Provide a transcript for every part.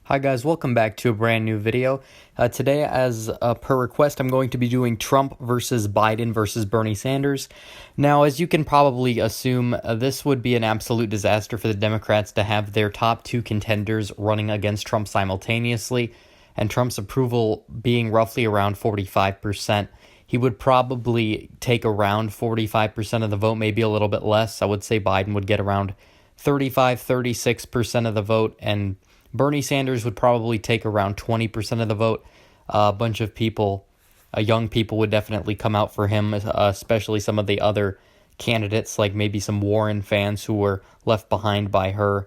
Hi guys, welcome back to a brand new video. Today, as per request, I'm going to be doing Trump versus Biden versus Bernie Sanders. Now, as you can probably assume, this would be an absolute disaster for the Democrats to have their top two contenders running against Trump simultaneously, and Trump's approval being roughly around 45%. He would probably take around 45% of the vote, maybe a little bit less. I would say Biden would get around 36% of the vote, and Bernie Sanders would probably take around 20% of the vote. A bunch of people, young people, would definitely come out for him, especially some of the other candidates, like maybe some Warren fans who were left behind by her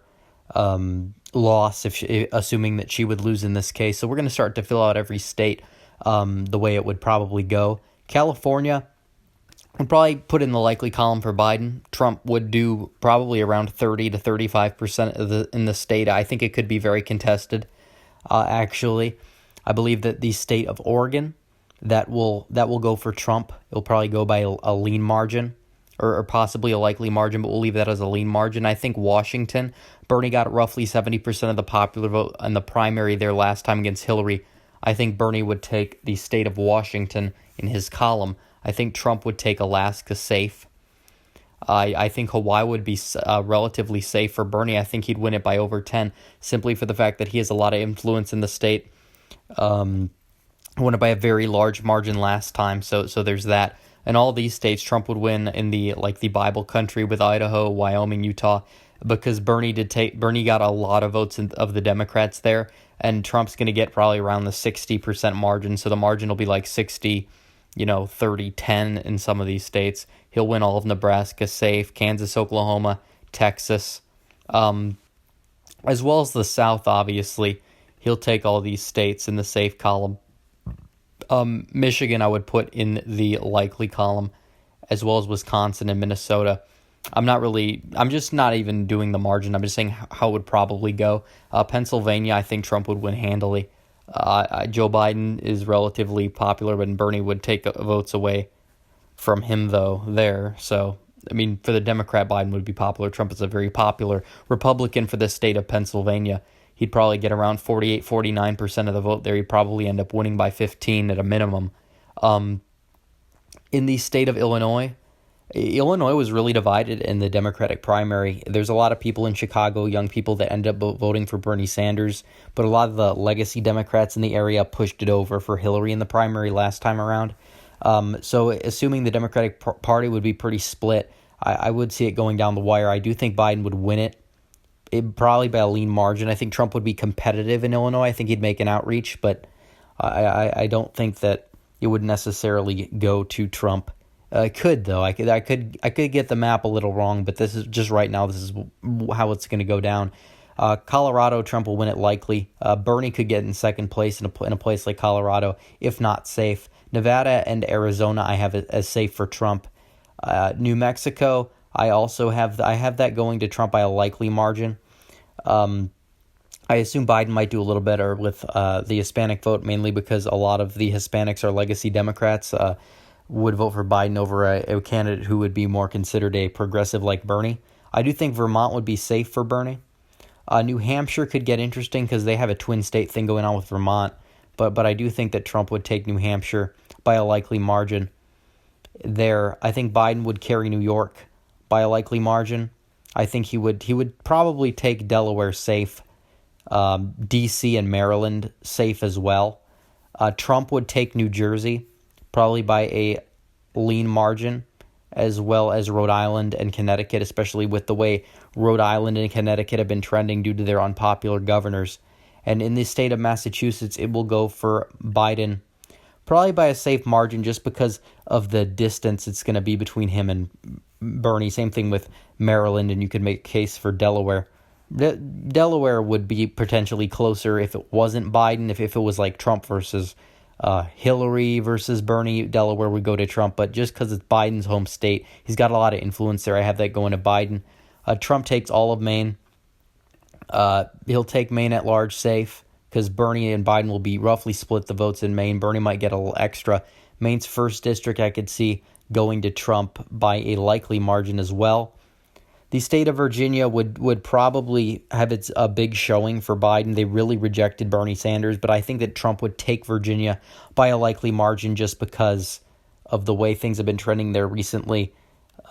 loss, assuming that she would lose in this case. So we're going to start to fill out every state the way it would probably go. California would probably put in the likely column for Biden. Trump would do probably around 30 to 35% in the state. I think it could be very contested. Actually, I believe that the state of Oregon that will go for Trump. It'll probably go by a lean margin, or possibly a likely margin, but we'll leave that as a lean margin. I think Washington, Bernie got roughly 70% of the popular vote in the primary there last time against Hillary. I think Bernie would take the state of Washington in his column. I think Trump would take Alaska safe. I think Hawaii would be relatively safe for Bernie. I think he'd win it by over 10, simply for the fact that he has a lot of influence in the state. Won it by a very large margin last time, so there's that. In all these states, Trump would win in the Bible country with Idaho, Wyoming, Utah, because Bernie got a lot of votes of the Democrats there, and Trump's going to get probably around the 60% margin, so the margin will be like 60, 30-10 in some of these states. He'll win all of Nebraska safe, Kansas, Oklahoma, Texas, as well as the South, obviously. He'll take all these states in the safe column. Michigan I would put in the likely column, as well as Wisconsin and Minnesota. I'm just not even doing the margin. I'm just saying how it would probably go. Pennsylvania, I think Trump would win handily. Joe Biden is relatively popular, but Bernie would take votes away from him, though, there. So, for the Democrat, Biden would be popular. Trump is a very popular Republican for the state of Pennsylvania. He'd probably get around 49% of the vote there. He'd probably end up winning by 15 at a minimum. In the state of Illinois was really divided in the Democratic primary. There's a lot of people in Chicago, young people, that ended up voting for Bernie Sanders, but a lot of the legacy Democrats in the area pushed it over for Hillary in the primary last time around. So assuming the Democratic Party would be pretty split, I would see it going down the wire. I do think Biden would win it probably by a lean margin. I think Trump would be competitive in Illinois. I think he'd make an outreach, but I don't think that it would necessarily go to Trump. Could though. I could get the map a little wrong, but this is just right now. This is how it's going to go down. Colorado, Trump will win it likely. Bernie could get in second place in a place like Colorado, if not safe. Nevada and Arizona, I have it as safe for Trump. New Mexico, I have that going to Trump by a likely margin. I assume Biden might do a little better with the Hispanic vote, mainly because a lot of the Hispanics are legacy Democrats. Would vote for Biden over a candidate who would be more considered a progressive like Bernie. I do think Vermont would be safe for Bernie. New Hampshire could get interesting because they have a twin state thing going on with Vermont, but I do think that Trump would take New Hampshire by a likely margin. There, I think Biden would carry New York by a likely margin. I think he would probably take Delaware safe, D.C. and Maryland safe as well. Trump would take New Jersey probably by a lean margin, as well as Rhode Island and Connecticut, especially with the way Rhode Island and Connecticut have been trending due to their unpopular governors. And in the state of Massachusetts, it will go for Biden probably by a safe margin, just because of the distance it's going to be between him and Bernie. Same thing with Maryland, and you could make a case for Delaware. Delaware would be potentially closer if it wasn't Biden. If it was like Trump versus Hillary versus Bernie, Delaware would go to Trump, but just because it's Biden's home state, he's got a lot of influence there. I have that going to Biden. Trump takes all of Maine. He'll take Maine at large safe, because Bernie and Biden will be roughly split the votes in Maine. Bernie might get a little extra. Maine's first district I could see going to Trump by a likely margin as well. The state of Virginia would probably have a big showing for Biden. They really rejected Bernie Sanders, but I think that Trump would take Virginia by a likely margin just because of the way things have been trending there recently.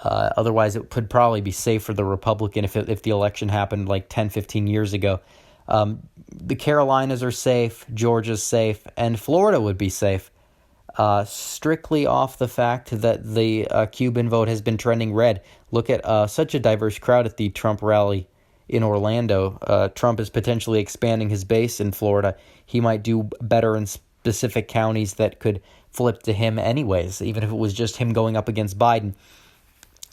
Otherwise, it could probably be safe for the Republican if the election happened like 10, 15 years ago. The Carolinas are safe, Georgia's safe, and Florida would be safe. Strictly off the fact that the Cuban vote has been trending red. Look at such a diverse crowd at the Trump rally in Orlando. Trump is potentially expanding his base in Florida. He might do better in specific counties that could flip to him anyways, even if it was just him going up against Biden.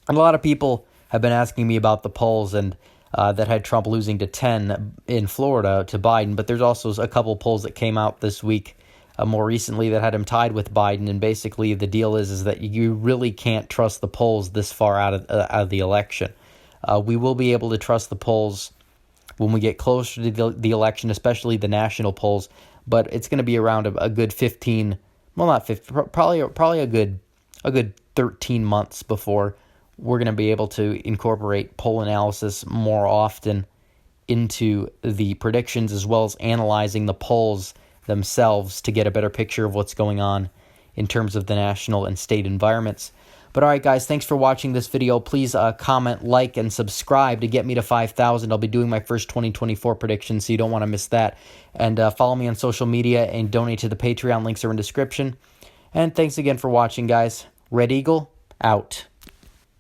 And a lot of people have been asking me about the polls and that had Trump losing to 10 in Florida to Biden, but there's also a couple polls that came out this week more recently that had him tied with Biden, and basically the deal is that you really can't trust the polls this far out of the election. We will be able to trust the polls when we get closer to the election, especially the national polls, but it's going to be around a good 15, well, not 15, probably a good 13 months before we're going to be able to incorporate poll analysis more often into the predictions, as well as analyzing the polls themselves to get a better picture of what's going on in terms of the national and state environments. But all right, guys, thanks for watching this video. Please comment, like, and subscribe to get me to 5,000. I'll be doing my first 2024 prediction, so you don't want to miss that. And follow me on social media and donate to the Patreon. Links are in description. And thanks again for watching, guys. Red Eagle, out.